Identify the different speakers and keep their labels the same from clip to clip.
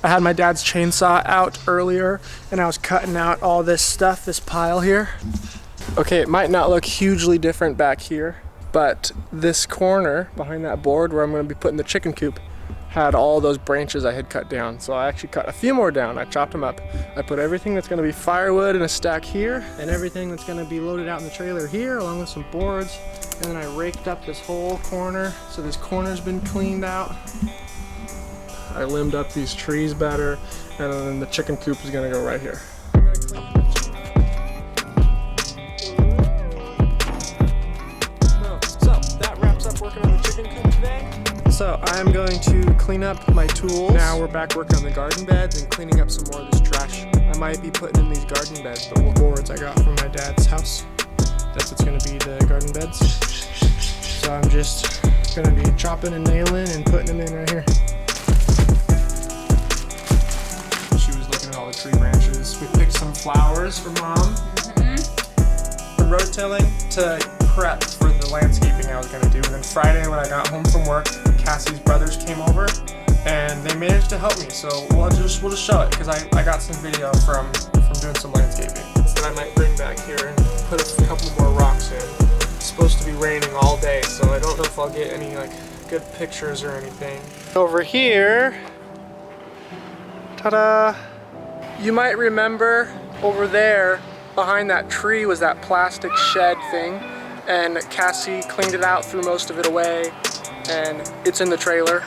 Speaker 1: I had my dad's chainsaw out earlier and I was cutting out all this stuff, this pile here. Okay, it might not look hugely different back here, but this corner behind that board where I'm going to be putting the chicken coop had all those branches I had cut down. So I actually cut a few more down. I chopped them up. I put everything that's going to be firewood in a stack here and everything that's going to be loaded out in the trailer here, along with some boards. And then I raked up this whole corner. So this corner's been cleaned out. I limbed up these trees better, and then the chicken coop is going to go right here. So I'm going to clean up my tools. Now we're back working on the garden beds and cleaning up some more of this trash. I might be putting in these garden beds, but with boards I got from my dad's house. That's what's going to be the garden beds. So I'm just going to be chopping and nailing and putting them in right here. She was looking at all the tree branches. We picked some flowers for Mom. We're rotilling to prep for the landscaping I was going to do. And then Friday when I got home from work, Cassie's brothers came over and they managed to help me. So we'll just show it because I got some video from doing some landscaping. That I might bring back here and put a couple more rocks in. It's supposed to be raining all day, so I don't know if I'll get any like good pictures or anything. Over here, ta-da! You might remember over there behind that tree was that plastic shed thing, and Cassie cleaned it out, threw most of it away, and it's in the trailer.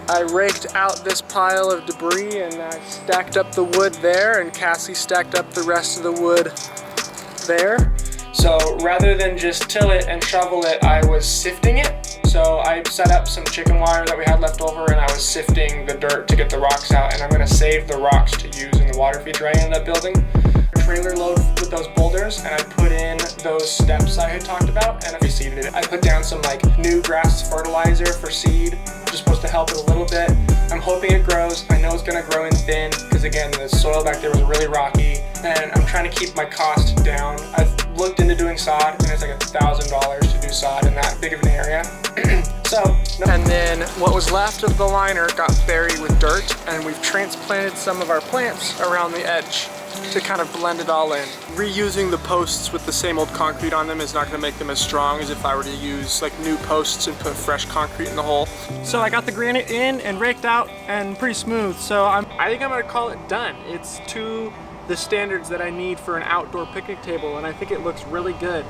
Speaker 1: I raked out this pile of debris and I stacked up the wood there, and Cassie stacked up the rest of the wood there. So rather than just till it and shovel it, I was sifting it. So I set up some chicken wire that we had left over and I was sifting the dirt to get the rocks out, and I'm gonna save the rocks to use in the water feature I ended up building. Trailer load with those boulders, and I put in those steps I had talked about, and I reseeded it. I put down some like new grass fertilizer for seed, just supposed to help it a little bit. I'm hoping it grows. I know it's gonna grow in thin because again the soil back there was really rocky, and I'm trying to keep my cost down. I've looked into doing sod and it's like $1,000 to do sod in that big of an area. And then what was left of the liner got buried with dirt, and we've transplanted some of our plants around the edge to kind of blend it all in. Reusing the posts with the same old concrete on them is not gonna make them as strong as if I were to use like new posts and put fresh concrete in the hole. So I got the granite in and raked out and pretty smooth. So I think I'm gonna call it done. It's to the standards that I need for an outdoor picnic table, and I think it looks really good.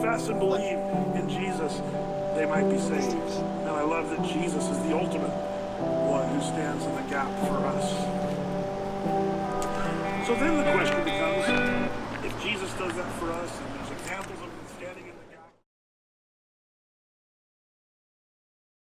Speaker 2: confess and believe in Jesus, they might be saved. And I love that Jesus is the ultimate one who stands in the gap for us. So then the question becomes,